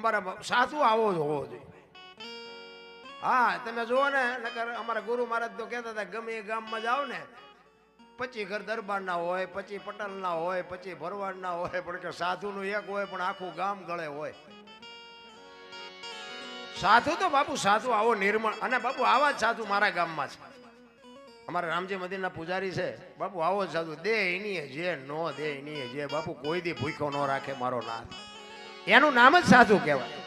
અમારા સાધુ આવો જ હોવો જોઈએ. હા તમે જુઓ ને, નકર અમારા ગુરુ મહારાજ તો કહેતા હતા ગમે એ ગામમાં જાઓ ને, 25 ઘર દરબારના હોય, 25 પટલના હોય, 25 ભરવાડના હોય, પણ કે સાધુનું એક હોય પણ આખું ગામ ગળે હોય. સાધુ તો બાપુ સાધુ આવો નિર્મળ, અને બાપુ આવા જ સાધુ મારા ગામમાં છે. અમારા રામજી મંદિરના પૂજારી છે બાપુ, આવો જ સાધુ. દે એની જે નો દે એની જે, બાપુ કોઈ દી ભૂખ્યો ન રાખે મારો નાથ. એનું નામ જ સાધુ કહેવાય.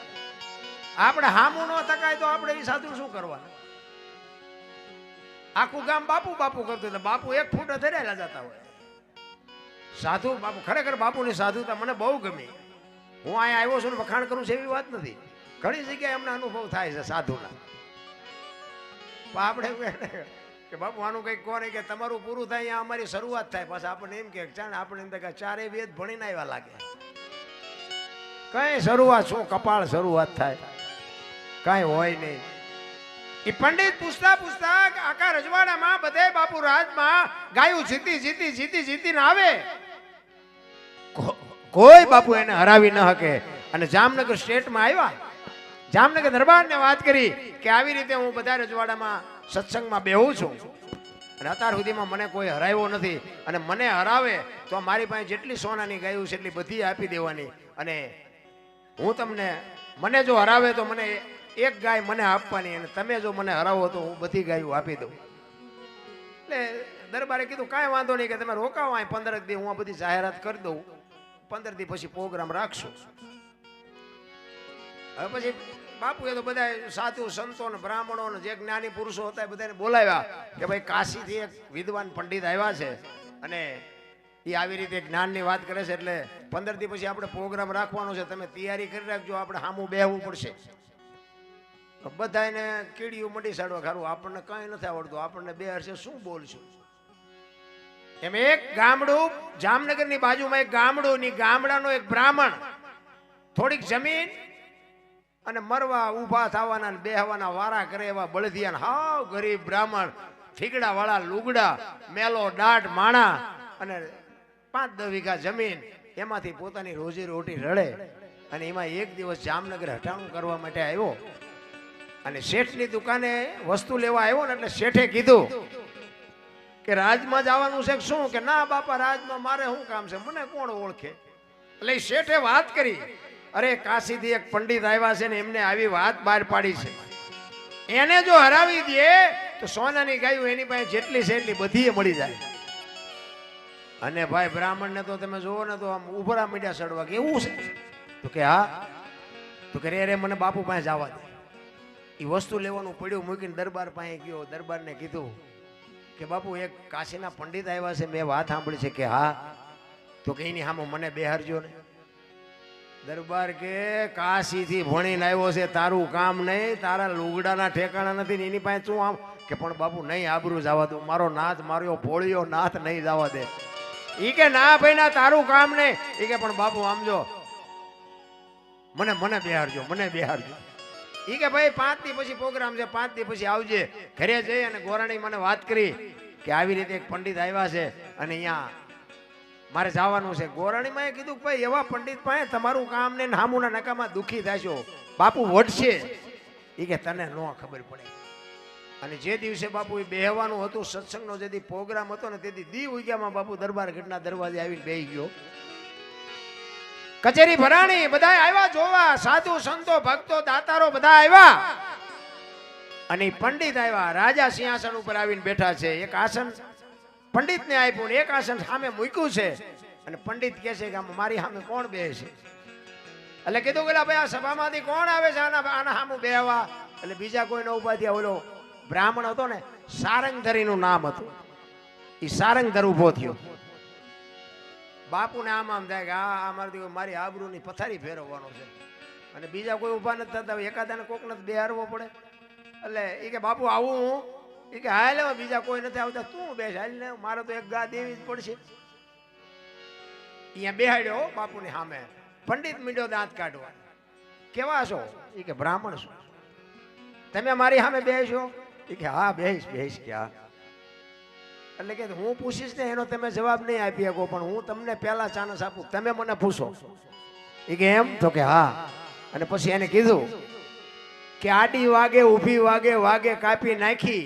આપણે હામું ન તકાય તો આપણે એ સાધુ શું કરવાનું? આખું ગામ બાપુ બાપુ કરતું એટલે બાપુ 1 ફૂટ ધરેલા જતા હોય. સાધુ બાપુ ખરેખર બાપુની સાધુતા મને બહુ ગમી. હું અહીંયા આવ્યો છું ને વખાણ કરું છું એવી વાત નથી. ઘણી જગ્યાએ અમને અનુભવ થાય છે સાધુના. આપણે કે બાપુ આનું કંઈક કોને કે તમારું પૂરું થાય અહીંયા અમારી શરૂઆત થાય. પાછા આપણને એમ કે ચાલ આપણે એમ કે 4 વેદ ભણીને આવ્યા લાગે. કઈ શરૂઆત શું કપાળ શરૂઆત થાય, કઈ હોય નહીં. એ પંડિત પૂછતા પૂછતા આખા રજવાડામાં બધે બાપુ રાજમાં ગાયું જીતીને આવે, કોઈ બાપુ એને હરાવી ન શકે. અને જામનગર સ્ટેટમાં આવ્યા, જામનગર દરબારને વાત કરી કે આવી રીતે હું બધા રજવાડામાં સત્સંગમાં બેહું છું અને અત્યાર સુધીમાં મને કોઈ હરાવ્યો નથી, અને મને હરાવે તો મારી પાસે જેટલી સોનાની ગાયું છે એટલી બધી આપી દેવાની, અને હું તમને મને જો હરાવે તો મને 1 ગાય મને આપવાની, અને તમે જો મને હરાવો તો હું બધી ગાયું આપી દઉં. એટલે દરબારે કીધું કાંઈ વાંધો નહીં, કે તમે રોકાવો અહીં 15 દી, હું આ બધી જાહેરાત કરી દઉં, 15 દી પછી પ્રોગ્રામ રાખશું. હવે પછી બાપુએ તો બધા સાધુ સંતો ને બ્રાહ્મણો ને જે જ્ઞાની પુરુષો હતા એ બધાને બોલાવ્યા કે ભાઈ કાશીથી એક વિદ્વાન પંડિત આવ્યા છે અને એ આવી રીતે જ્ઞાનની વાત કરે છે, એટલે 15 દી પછી આપણે પ્રોગ્રામ રાખવાનો છે, તમે તૈયારી કરી રાખજો, આપણે સામું બેહવું પડશે. બધા એને કીડીયું મટી સાડવા ખારું, આપણને કઈ નથી આવડતું, આપણને બે હરશે શું બોલશું. એમ એક ગામડું, જામનગરની બાજુમાં એક ગામડું, ની ગામડાનો એક બ્રાહ્મણ થોડીક જમીન અને મરવા ઊભા થવાના બેહવાના વારા કરે એવા બળદિયા, હાવ ગરીબ બ્રાહ્મણ, ઠીકડા વાળા લુગડા, મેલો દાઢ માણા અને 5-10 વીઘા જમીન, એમાંથી પોતાની રોજી રોટી રડે. અને એમાં એક દિવસ જામનગર હટાણું કરવા માટે આવ્યો અને શેઠની દુકાને વસ્તુ લેવા આવ્યો ને, એટલે શેઠે કીધું કે રાજમાં જવાનું છે શું? કે ના બાપા, રાજમાં મારે શું કામ છે, મને કોણ ઓળખે. એટલે શેઠે વાત કરી, અરે કાશીથી એક પંડિત આવ્યા છે ને એમને આવી વાત બહાર પાડી છે, એને જો હરાવી દે તો સોનાની ગાયું એની પાસે જેટલી છે એટલી બધી મળી જાય. અને ભાઈ બ્રાહ્મણને તો તમે જોવો ને તો આમ ઉભરા મીડિયા ચડવા કે એવું છે. તો કે હા, તો કે રે મને બાપુ પાસે જવા દે. એ વસ્તુ લેવાનું પડ્યું, મૂકીને દરબાર પાસે ગયો. દરબારને કીધું કે બાપુ એક કાશીના પંડિત આવ્યા છે, મેં વાત સાંભળી છે. કે હા, તો કે એની સામે મને બેહારજો ને. દરબાર કે કાશીથી ભણીને આવ્યો છે, તારું કામ નહીં, તારા લુગડાના ઠેકાણા નથી ને એની પાસે શું આમ? કે પણ બાપુ નહીં આબરૂ જવા દઉં, મારો નાથ, મારો ભોળિયો નાથ નહીં જવા દે. ઈ કે ના ભાઈ ના, તારું કામ નહીં. ઈ કે પણ બાપુ આમ જો મને બેહારજો, મને બેહારજો. ઈ કે ભાઈ 5 દી પછી પ્રોગ્રામ છે, 5 દી પછી આવજે. ઘરે જઈ અને ગોરાણી મને વાત કરી કે આવી રીતે એક પંડિત આવ્યા છે અને અહીંયા મારે જવાનું છે. ગોરાણીમાં કીધું કે ભાઈ એવા પંડિત પાસે તમારું કામ ને નામુના નકામાં દુખી થશો, બાપુ વટશે. એ કે તને ન ખબર પડે. અને જે દિવસે બાપુ બેહવાનું હતું, સત્સંગનો જે દી પ્રોગ્રામ હતો ને તેથી દી ઉગ્યામાં બાપુ દરબાર ગઢના દરવાજે આવીને બેહી ગયો. કચેરી ભરાણી, બધા આવ્યા જોવા, સાધુ સંતો ભક્તો દાતારો બધા આવ્યા. અને પંડિત આવ્યા, રાજા સિંહાસન ઉપર આવીને બેઠા છે. એક આસન પંડિતને આપ્યું ને એક આસન સામે મૂક્યું છે. અને પંડિત કહે છે કે મારી સામે કોણ બેસે? એટલે કીધું કે ભાઈ આ સભામાંથી કોણ આવે છે આના સામે બેહવા? એટલે બીજા કોઈને ઉભા થયા. ઓલો બ્રાહ્મણ હતો ને, સારંગધરીનું નામ હતું, એ સારંગધર ઉભો થયો. બાપુને આમ થાય કે આ મારી આબરૂની પથારી ફેરવવાનો છે, અને બીજા કોઈ ઉભા નથી થતા, એકાદાને કોક નથી બેહારવો પડે. એટલે એ કે બાપુ આવું હું? એ કે હાલ, બીજા કોઈ નથી આવતા, તું બેસ, હાલ ને, મારે તો એક ગા દેવી જ પડશે. અહીંયા બેહાડ્યો બાપુની સામે. પંડિત મીંડો દાંત કાઢવા. કેવા છો? એ કે બ્રાહ્મણ છો. તમે મારી સામે બેસો? એ કે હા બેહીશ કે હા. એટલે કે હું પૂછીશ ને એનો તમે જવાબ નહીં આપી શકો, પણ હું તમને પહેલા ચાન્સ આપું, તમે મને પૂછો. એ કે એમ? તો કે હા. અને પછી એને કીધું કે આડી વાગે ઊભી વાગે વાગે કાપી નાખી,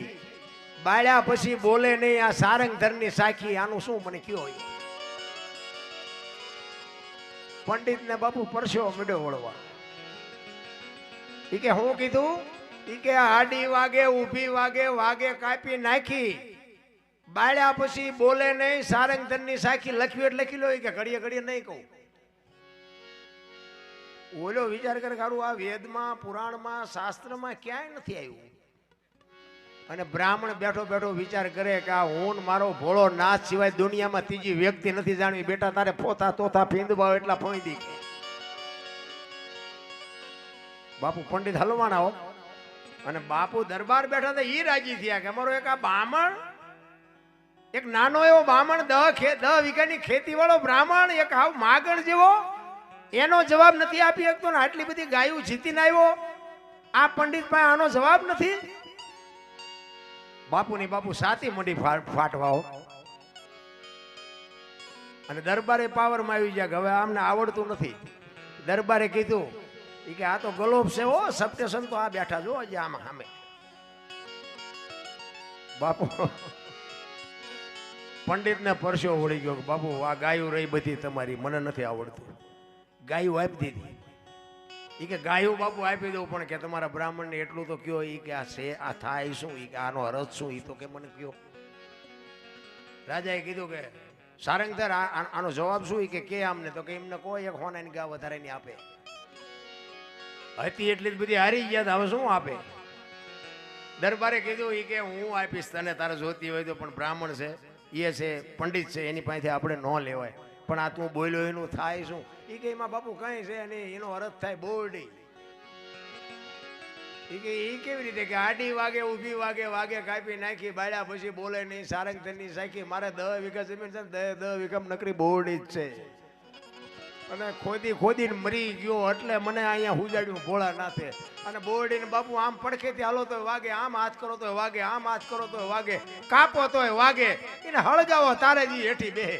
બાળ્યા પછી બોલે નહીં આ સારંગધરની સાખી. આનું શું મને કયો? પંડિત ને બાપુ પરસ્યો મીડો વળવા. ઈ કે હું કીધું? ઈ કે આડી વાગે ઊભી વાગે વાગે કાપી નાખી, બાળ્યા પછી બોલે નહીં સારંગધરની સાખી. લખ્યું એટલે લખી લો. કે ઘડીએ ઘડીએ નહીં કહું. ઓલો વિચાર કરે કારું આ વેદમાં પુરાણમાં શાસ્ત્રમાં ક્યાંય નથી આવ્યું. અને બ્રાહ્મણ બેઠો બેઠો વિચાર કરે કે આ હું મારો ભોળો નાથ સિવાય દુનિયામાં ત્રીજી વ્યક્તિ નથી જાણવી. બેટા તારે પોતા તોતા ફીંદભાવ એટલા ફોંદી. બાપુ પંડિત હલવાના હો. અને બાપુ દરબાર બેઠા હતા ઈ રાજી થયા કે અમારો એક આ બ્રાહ્મણ, એક નાનો એવો બ્રાહ્મણ 10 વીઘાની ખેતી વાળો બ્રાહ્મણ, એક હાવ માગણ જેવો, એનો જવાબ નથી આપી શકતો ને આટલી બધી ગાયું જીતીને આવ્યો. આ પંડિત પાસે આનો જવાબ નથી. બાપુની બાપુ સાતી મોટી ફાટવાઓ. અને દરબારે પાવરમાં આવી ગયા. હવે આમને આવડતું નથી. દરબારે કીધું કે આ તો ગલોબ છે હો, સત્ય સંતો આ બેઠા જો હજી આમાં સામે. બાપુ પંડિત ને પરસ્યો વળી ગયો. બાપુ આ ગાયું રહી બધી તમારી, મને નથી આવડતું. ગાયું આપી દીધી. ઈ કે ગાયું બાપુ આપી દઉં, પણ કે તમારા બ્રાહ્મણ ને એટલું તો કયો. ઈ કે આ છે આ થાય શું? ઈ કે આનો અરજ શું? ઈ તો કે મને કયો. રાજાએ કીધું કે સારંગધર આનો જવાબ શું? ઈ કે આમને તો કે એમને કોઈ એક હોનાની ગા વધારે ની આપે. હતી એટલી જ બધી હારી ગયા. હવે શું આપે? દરબારે કીધું ઈ કે હું આપીશ તને, તારે જોતી હોય તો, પણ બ્રાહ્મણ છે, એ છે પંડિત છે, એની પાસેથી આપણે ન લેવાય. પણ આ તું બોલ્યો એનું થાય શું? ઈ કે એમાં બાપુ કઈ છે નહીં, એનો અર્થ થાય બોરડી. ઈ કે ઈ કેવી રીતે? કે આડી વાગે ઊભી વાગે વાગે કાપી નાખી, બાળ્યા પછી બોલે નહીં સારંગધરની સાખી. મારે 10 વીઘા જમીન છે ને 10 વીઘા નકરી બોરડી જ છે. અને ખોદીને મરી ગયો એટલે મને અહીંયા હુજાડ્યું ભોળા નાથે. અને બોરડીને બાપુ આમ પડખેથી હાલો તો વાગે, આમ હાથ કરો તો વાગે, આમ હાથ કરો તો વાગે, કાપો તો વાગે. એને હળગાવો તારે જ હેઠી બેહે.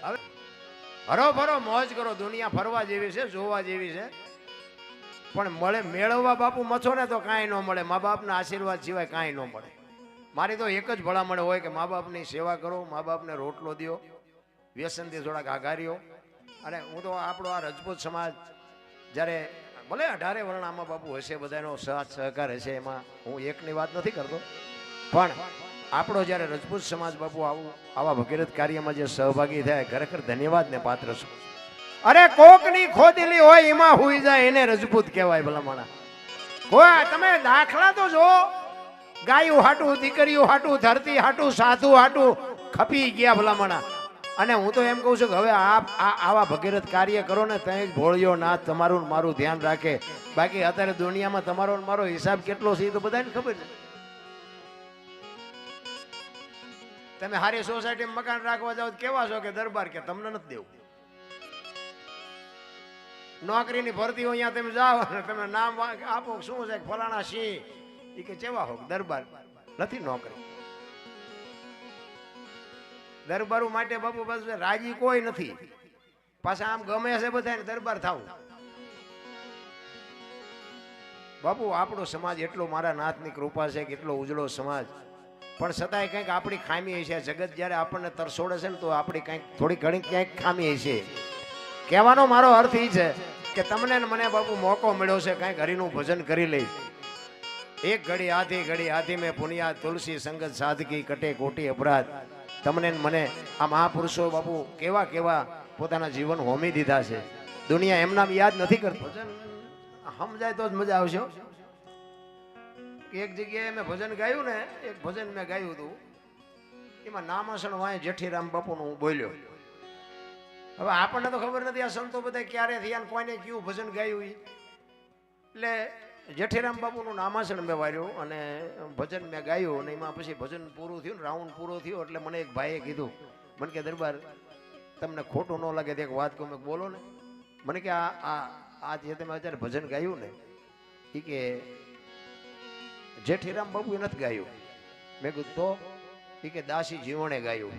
હવે હરો ફરો મોજ કરો. દુનિયા ફરવા જેવી છે, જોવા જેવી છે, પણ મળે મેળવવા બાપુ મથો ને તો કાંઈ ન મળે. મા બાપના આશીર્વાદ સિવાય કાંઈ ન મળે. મારી તો એક જ ભલામણ હોય કે મા બાપની સેવા કરો, મા બાપને રોટલો દો, વ્યસનથી થોડાક આઘાર્યો. અને હું તો આપણો આ રજપૂત સમાજ જ્યારે ભલે 18 વર્ણ આમાં બાપુ હશે, બધાનો સાથ સહકાર હશે, એમાં હું એકની વાત નથી કરતો, પણ આપણો જ્યારે રજપૂત સમાજ બાપુ આવા ભગીરથ કાર્યમાં જે સહભાગી થાય, ખરેખર ધન્યવાદને પાત્ર છું. અરે કોકની ખોદેલી હોય એમાં હુઈ જાય એને રજપૂત કહેવાય. ભલામણા કોઈ તમે દાખલા તો જો, ગાયું હાટું, દીકરીઓ હાટું, ધરતી હાટું, સાધુ હાટું ખપી ગયા ભલામણા. અને હું તો એમ કહું છું કે હવે આવા ભગીરથ કાર્ય કરો ને ત્યાં ભોળિયો નાથ તમારું મારું ધ્યાન રાખે. બાકી અત્યારે દુનિયામાં તમારો મારો હિસાબ કેટલો છે એ તો બધાને ખબર છે. તમે હારી સોસાયટીમાં મકાન રાખવા જાવ કેવા છો કે દરબાર કે તમને નથી દેવું. નોકરીની ભરતી હોય અહીંયા તમે જાઓ અને તમે નામ આપો શું છે ફલાણા સિંહ, એ કે કેવા હો દરબાર નથી નોકરી. દરબારો માટે બાપુ બસ રાજી કોઈ નથી. પાછા આમ ગમે છે બધાને દરબાર થાવું. બાપુ આપણો સમાજ એટલો મારા નાથની કૃપા છે કે એટલો ઉજળો સમાજ, પણ છતાંય કંઈક આપણી ખામી છે. જગત જ્યારે આપણને તરસોડે છે ને તો આપણી કંઈક થોડી ઘણી ક્યાંક ખામી છે. કહેવાનો મારો અર્થ એ છે કે તમને ને મને બાપુ મોકો મળ્યો છે કંઈક હરિનું ભજન કરી લઈ. એક ઘડી આધી મેં પુનિયા તુલસી સંગત સાધકી કટે કોટી અપરાધ. તમને મને આ મહાપુરુષો બાપુ કેવા કેવા પોતાના જીવન હોમી દીધા છે. દુનિયા એમના યાદ નથી કરતો. ભજન સમજાય તો જ મજા આવશે. એક જગ્યાએ મેં ભજન ગાયું ને, એક ભજન મેં ગાયું હતું, એમાં નામાસણ વાય જેઠીરામ બાપુનું હું બોલ્યો. હવે આપણને તો ખબર નથી આ સંતો બધા ક્યારે થયા ને કોઈને કયું ભજન ગાયું. એટલે જેઠીરામ બાપુનું નામાસણ મેં વાર્યું અને ભજન મેં ગાયું. અને એમાં પછી ભજન પૂરું થયું ને રાઉન્ડ પૂરો થયો એટલે મને એક ભાઈએ કીધું, મને કે દરબાર તમને ખોટું ન લાગે તો એક વાત કહું. મેં બોલો ને. મને કે આ જે તમે અત્યારે ભજન ગાયું ને એ કે જેઠીરામ બાપુએ નથી ગાયું. મેં કીધું તો? એ કે દાસી જીવણે ગાયું.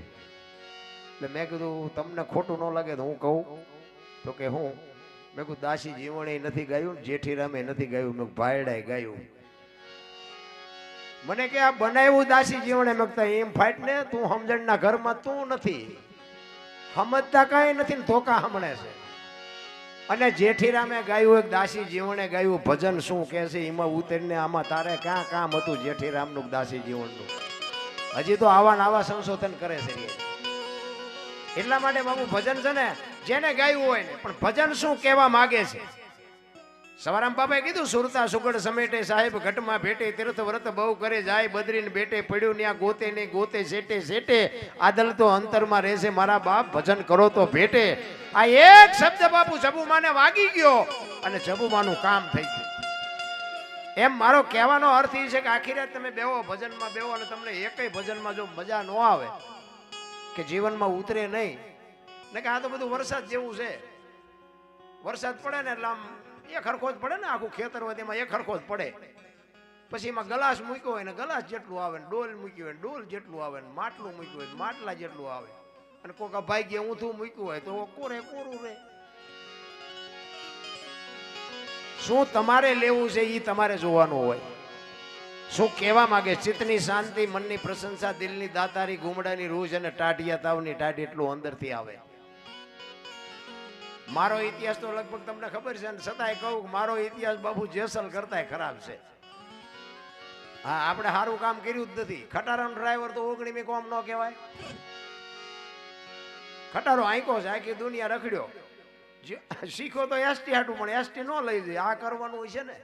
એટલે મેં કીધું તમને ખોટું ન લાગે તો હું કહું. તો કે હું? મેં કહું દાસી જીવણે નથી ગાયું, જેઠી રામે નથી ગાયું, મેં ભાયડાએ ગાયું. મને કે આ બનાવ્યું દાસી જીવણે. મેં કહેતા એમ ફાઈટ ને, તું સમજણના ઘરમાં તું નથી, સમજતા કાંઈ નથી ને ધોકા હમણે છે. અને જેઠીરામે ગાયું એક દાસી જીવણે ગાયું ભજન શું કે છે એમાં ઉતરીને આમાં તારે ક્યાં કામ હતું જેઠીરામનું દાસી જીવનનું. હજી તો આવા આવા સંશોધન કરે છે. એટલા માટે બાબુ ભજન છે ને જેને ગાયું હોય ને, પણ ભજન શું કહેવા માંગે છે. સવારામ બાપાએ કીધું સુરતા સુગડ સમેટે સાહેબ ઘટમાં ભેટે તીર્થ વ્રત બહુ કરે જાય બદરીને બેટે પડ્યું ત્યાં ગોતે નહીં ગોતે સેટે સેટે આદલ તો અંતરમાં રહેશે મારા બાપ ભજન કરો તો ભેટે. આ એક શબ્દ બાપુ જબુમાને વાગી ગયો અને જબુમાનું કામ થઈ ગયું. એમ મારો કહેવાનો અર્થ એ છે કે આખી રાત તમે બેહો ભજનમાં બેહો અને તમને એકય ભજનમાં જો મજા ન આવે કે જીવનમાં ઉતરે નહીં ને કે આ તો બધું વરસાદ જેવું છે. વરસાદ પડે ને એટલે આમ એક હરખો જ પડે ને, આખું ખેતર હોય તેમાં એક હરખો જ પડે. પછી એમાં ગલાસ મૂક્યો હોય ને ગલાસ જેટલું આવે ને ડોલ મૂક્યું હોય ડોલ જેટલું આવે ને માટલું મૂક્યું હોય માટલા જેટલું આવે અને કોઈક ભાગ્ય ઊંધું મૂક્યું હોય તો કોરે કોરું રહે. શું તમારે લેવું છે એ તમારે જોવાનું હોય. શું કહેવા માંગે? ચિત્તની શાંતિ, મનની પ્રશંસા, દિલની દાતારી, ગુમડાની રૂજ અને ટાઢિયા તાવની ટાઢ એટલું અંદરથી આવે. મારો ઇતિહાસ તો લગભગ તમને ખબર છે, છતાંય કહું મારો ઇતિહાસ બાપુ જેસલ કરતાય ખરાબ છે. હા, આપણે સારું કામ કર્યું જ નથી. ખટારાનો ડ્રાઈવર તો ઓગણીમી કોમ ન કહેવાય. ખટારો આંકો છે, આખી દુનિયા રખડ્યો. શીખો તો એસટી હાટું, પણ એસટી ન લઈ જાય. આ કરવાનું હોય છે ને.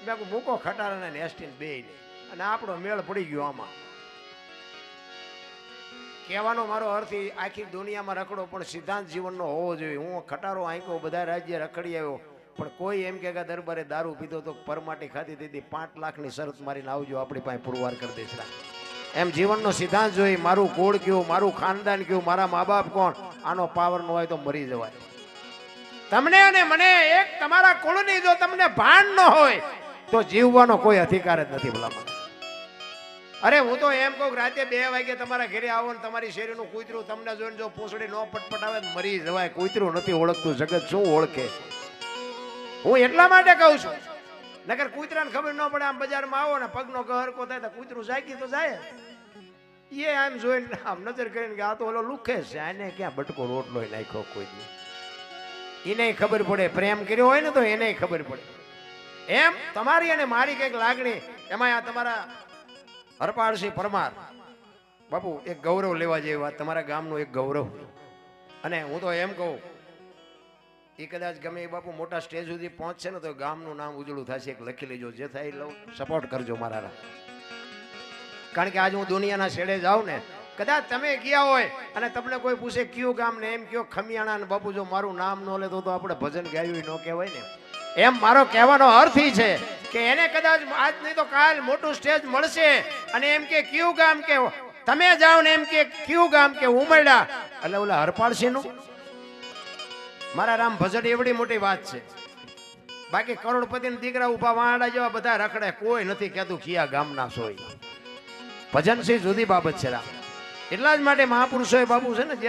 મેં કહું મૂકો ખટારાને ને એસટી બે અને આપણો મેળ પડી ગયો આમાં. કહેવાનો મારો અર્થ આખી દુનિયામાં રખડો પણ સિદ્ધાંત જીવનનો હોવો જોઈએ. હું ખટારો આંકો બધા રાજ્ય રખડી આવ્યો, પણ કોઈ એમ કે દરબારે દારૂ પીધો તો પરમાટી ખાતી હતી 5 લાખની શરત મારીને આવજો આપણી પાસે પુરવાર કરી દઈશ. એમ જીવનનો સિદ્ધાંત જોઈ. મારું કુળ કયું, મારું ખાનદાન કયું, મારા મા બાપ કોણ, આનો પાવર ન હોય તો મરી જવાય. તમને અને મને એક તમારા કુળની જો તમને ભાન ન હોય તો જીવવાનો કોઈ અધિકાર જ નથી. ભલામણ અરે હું તો એમ કહું રાતે 2 વાગે તમારા ઘરે આવો ને તમારી શેરીનું કૂતરું તમને જોઈને જો પૂંછડી ન પટપટાવે મરી જવાય. કૂતરું નથી ઓળખતું, જગત શું ઓળખે? હું એટલા માટે કહું છું, નકર કૂતરાને ખબર ન પડે. આમ બજારમાં આવો ને પગનો હરકો થાય તો કૂતરું જાગી તો જાય. એ આમ જોઈને આમ નજર કરીને કે આ તો ઓલો લુખે છે, આને ક્યાં બટકો રોટલો નાખ્યો કોઈ એને ખબર પડે. પ્રેમ કર્યો હોય ને તો એને ખબર પડે. એમ તમારી અને મારી કઈક લાગણી, એમાં આ તમારા હરપાળસિંહ પરમાર બાપુ એક ગૌરવ લેવા જેવી વાત, તમારા ગામનું એક ગૌરવ. અને હું તો એમ કહું એ કદાચ ગમે એ બાપુ મોટા સ્ટેજ સુધી પહોંચશે ને તો ગામનું નામ ઉજળું થશે. એક લખી લેજો, જે થાય લઉં સપોર્ટ કરજો મારા. કારણ કે આજ હું દુનિયાના છેડે જાઉં ને, કદાચ તમે ગયા હોય અને તમને કોઈ પૂછે કયું ગામ ને એમ કયો ખમિયાણા ને બાપુ જો મારું નામ ન લેતો તો આપણે ભજન ગાયું ન કહેવાય ને. એમ મારો કહેવાનો અર્થ એ છે કે એને કદાચ આજ નહીં તો કાલ મોટું સ્ટેજ મળશે અને એમ કે કયું ગામ કે તમે જાઓ ને એમ કે કયું ગામ કે ઉમરડા, એટલે ઓલા હરપાળસિંહ નું મારા રામ ભજન એવડી મોટી વાત છે. બાકી કરોડપતિ ના દીકરા ઉભા વાંડા જેવા બધા રખડે, કોઈ નથી કહેતું કિયા ગામના સોય. ભજન છે જુદી બાબત છે. એટલા જ માટે મહાપુરુષોએ બાપુ છે ને જે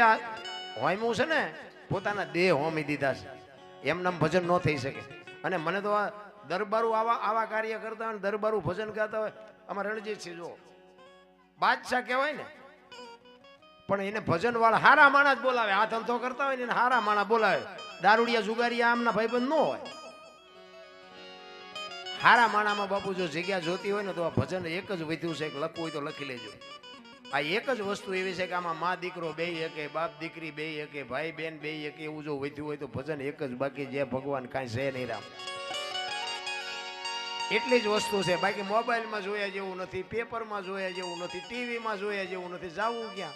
હોમ્યું છે ને પોતાના દેહ હોમી દીધા છે. એમનામ ભજન ન થઈ શકે. અને મને તો આ દરબારું આવા કાર્ય કરતા હોય, દરબારું ભજન ગાતા હોય. આમાં રણજીતસિંહ જો બાદશાહ કહેવાય ને, પણ એને ભજન વાળા હારા માણા જ બોલાવે. આ ધંધો કરતા હોય ને એને હારા માણા બોલાવે. દારૂડિયા જુગારિયા આમના ભાઈબંધ ન હોય. હારા માણામાં બાપુ જો જગ્યા જોતી હોય ને તો આ ભજન એક જ વધ્યું છે. લખવું હોય તો લખી લેજો. આ એક જ વસ્તુ એવી છે કે આમાં મા દીકરો બે એકે, બાપ દીકરી બે એકે, ભાઈ બેન બે એકે, એવું જો વધ્યું હોય તો ભજન એક જ. બાકી જે ભગવાન કાંઈ છે નહીં રામ. એટલી જ વસ્તુ છે. બાકી મોબાઈલમાં જોયા જેવું નથી, પેપરમાં જોયા જેવું નથી, ટીવીમાં જોયા જેવું નથી. જાવું ક્યાં?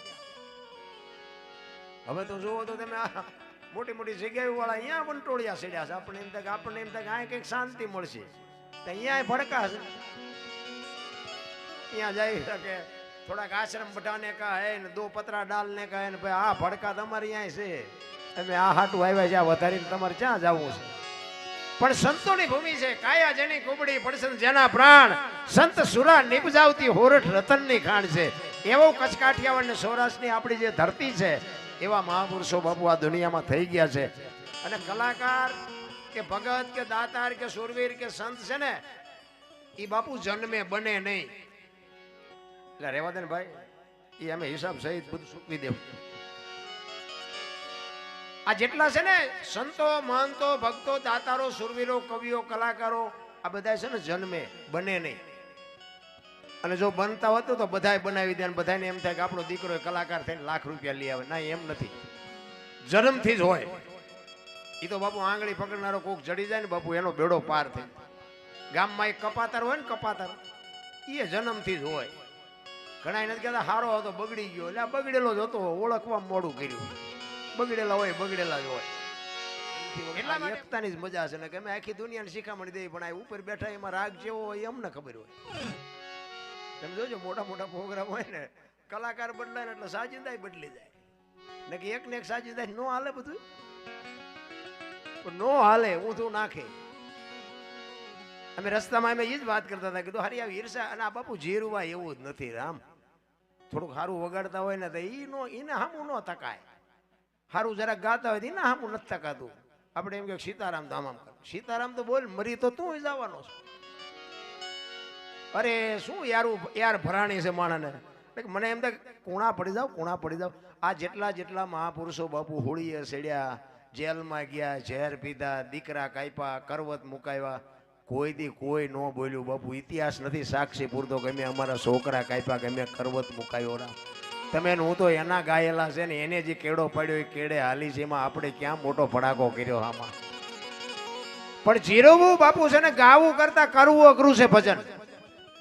હવે તો જોવો તો તમે મોટી મોટી જગ્યાઓ વાળા અહીંયા વંટોળિયા સેડ્યા છે. આપણને એમ થાય આ કંઈક શાંતિ મળશે, તો અહીંયા ભડકા છે. અહીંયા જઈ શકે થોડાક આશ્રમ બટાને કહે ને 2 પતરા ડાલને કહે ને ભાઈ આ ભડકા તમારી અહીંયા છે, તમે આ હાટું આવ્યા છે, આ વધારીને તમારે ક્યાં જવું છે? પણ સંતોની ભૂમિ છે. કાયા જેની કુબડી પડશે જેના પ્રાણ, સંત સુરા નિપજાવતી હોરઠ રતનની ખાણ છે. એવો કચ્છ કાઠિયાવાડ ને સૌરાષ્ટ્રની આપણી જે ધરતી છે, એવા મહાપુરુષો બાપુ આ દુનિયામાં થઈ ગયા છે. અને કલાકાર કે ભગત કે દાતાર કે સુરવીર કે સંત છે ને એ બાપુ જન્મે બને નહીં. એટલે રેવા દે ને ભાઈ, એ અમે હિસાબ સહિત બધું ચૂકવી દેવું. આ જેટલા છે ને સંતો મહંતો ભક્તો દાતારો સુરવીરો કવિઓ કલાકારો આ બધા છે ને જન્મે બને નહીં. અને જો બનતા હોત તો બધાય બનાવી દે, બધાને એમ થાય કે આપણો દીકરો કલાકાર થઈને લાખ રૂપિયા લઈ આવે. ના, એમ નથી, જન્મથી જ હોય. એ તો બાપુ આંગળી પકડનારો કોક જડી જાય ને બાપુ એનો બેડો પાર થઈ. ગામમાં એક કપાતર હોય ને, કપાતર એ જન્મથી જ હોય. ઘણા નથી કહેતા હારો હતો બગડી ગયો, એટલે આ બગડેલો જ હતો, ઓળખવા મોડું કર્યું. બગડેલા હોય બગડેલા જ હોય. એટલા એકતાની જ મજા છે ને કે અમે આખી દુનિયાને શિખામણી દઈએ, પણ આ ઉપર બેઠા એમાં રાગ જેવો હોય અમને ખબર હોય. તમે જોજો મોટા મોટા પ્રોગ્રામ હોય ને, કલાકાર બદલાય ને એટલે સાજિંદા બદલી જાય ને, કે એક ને એક સાજિંદા નો હાલે, બધું નો હાલે, ઊંધું નાખે. અમે રસ્તામાં અમે એ જ વાત કરતા હતા, કીધું હારી આવી ઈર્ષા. અને આ બાપુ જીરવા એવું જ નથી રામ. થોડુંક સારું વગાડતા હોય ને તો એને હામું ન તકાય. સારું જરાક ગાતા હોય તો એને હામું નથી તકાતું. આપણે એમ કે સીતારામ તો આમ કર, સીતારામ તો બોલ, મરી તો તું જવાનો છો. અરે શું યાર ભરાણી છે માણસને. મને એમ થાય કુણા પડી જાવ, કુણા પડી જાવ. આ જેટલા મહાપુરુષો બાપુ હોળીએ સેડ્યા, જેલમાં ગયા, ઝેર પીધા, દીકરા કાપ્યા, કરવત મુકાવ્યા, કોઈ દી કોઈ ન બોલ્યું બાપુ. ઇતિહાસ નથી સાક્ષી પૂરતો કે અમે અમારા છોકરા કાપ્યા, કે અમે કરવત મુકાયો. રા તમે હું તો એના ગાયેલા છે ને, એને જે કેડો પડ્યો એ કેડે હાલી છે, એમાં આપણે ક્યાં મોટો ફડાકો કર્યો આમાં. પણ જીરવવું બાપુ છે ને ગાવું કરતા કરવું અઘરું છે.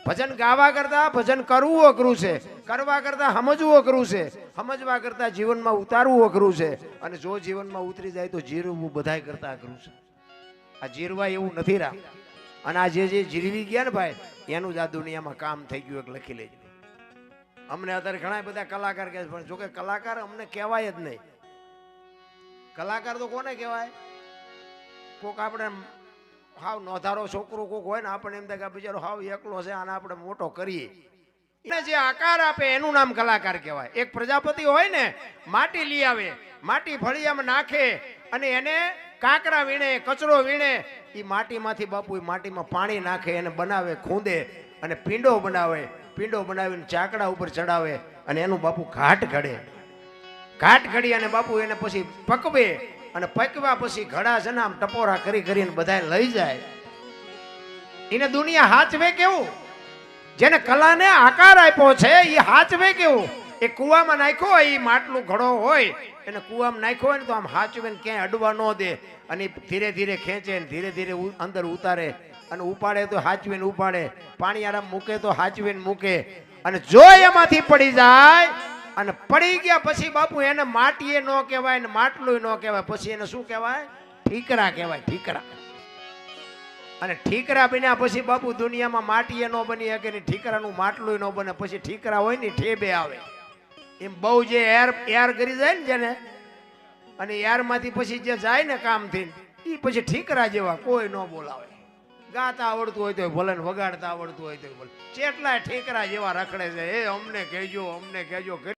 ભજન ગાવા કરતા ભજન કરવું અઘરું છે, કરવા કરતા સમજવું અઘરું છે, સમજવા કરતા જીવનમાં ઉતારવું અઘરું છે. અને જો જીવનમાં ઉતરી જાય તો જીરવવું બધાય કરતા અઘરું છે. આ જીરવા એવું નથી રા. અને આ જે જીરવી ગયા ને ભાઈ, એનું જ આ દુનિયામાં કામ થઈ ગયું. એક લખી લેજો. અમને અત્યારે ઘણા બધા કલાકાર કહે છે, પણ જોકે કલાકાર અમને કહેવાય જ નહીં. કલાકાર તો કોને કહેવાય? કોક આપણે હાવ નોધારો છોકરો કોક હોય ને, આપણે એમ થાય કે બિચારો હાવ એકલો છે, આને આપણે મોટો કરીએ. એને જે આકાર આપે એનું નામ કલાકાર કહેવાય. એક પ્રજાપતિ હોય ને, માટી લઈ આવે, માટી ફળિયામાં નાખે અને એને કાંકરા વીણે, કચરો વીણે, એ માટીમાંથી બાપુ એ માટીમાં પાણી નાખે, એને બનાવે, ખૂંદે અને પીંડો બનાવે. પીંડો બનાવીને ચાકડા ઉપર ચડાવે અને એનું બાપુ ઘાટ ઘડે. ઘાટ ઘડી અને બાપુ એને પછી પકવે, અને પકવા પછી ઘડા છે ને આમ ટપોરા કરી કરીને બધા લઈ જાય. એને દુનિયા હાચવે કેવું? જેને કલાને આકાર આપ્યો છે એ હાચવે કેવું? એ કુવામાં નાખ્યો હોય, એ માટલું ઘડો હોય, એને કુવામાં નાખ્યો હોય ને તો આમ હાચવે ને ક્યાંય અડવા ન દે. અને ધીરે ધીરે ખેંચે ને ધીરે ધીરે અંદર ઉતારે, અને ઉપાડે તો હાચવીને ઉપાડે, પાણી આરામ મૂકે તો હાચવીને મૂકે. અને જો એમાંથી પડી જાય, અને પડી ગયા પછી બાપુ એને માટીએ ન કહેવાય ને માટલું ન કહેવાય, પછી એને શું કહેવાય? ઠીકરા કહેવાય, ઠીકરા. અને ઠીકરા બન્યા પછી બાપુ દુનિયામાં માટીએ ન બની શકે ને ઠીકરાનું માટલું ન બને. પછી ઠીકરા હોય ને ઠેબે આવે. એમ બહુ જે એર કરી જાય ને જેને, અને એરમાંથી પછી જે જાય ને કામથી, એ પછી ઠીકરા જેવા કોઈ ન બોલાવે. ગાતા આવડતું હોય તો ભલે ને વગાડતા આવડતું હોય તો ભલે. કેટલાય ઠેકરા જેવા રખડે છે, એ અમને કહેજો, અમને કહેજો.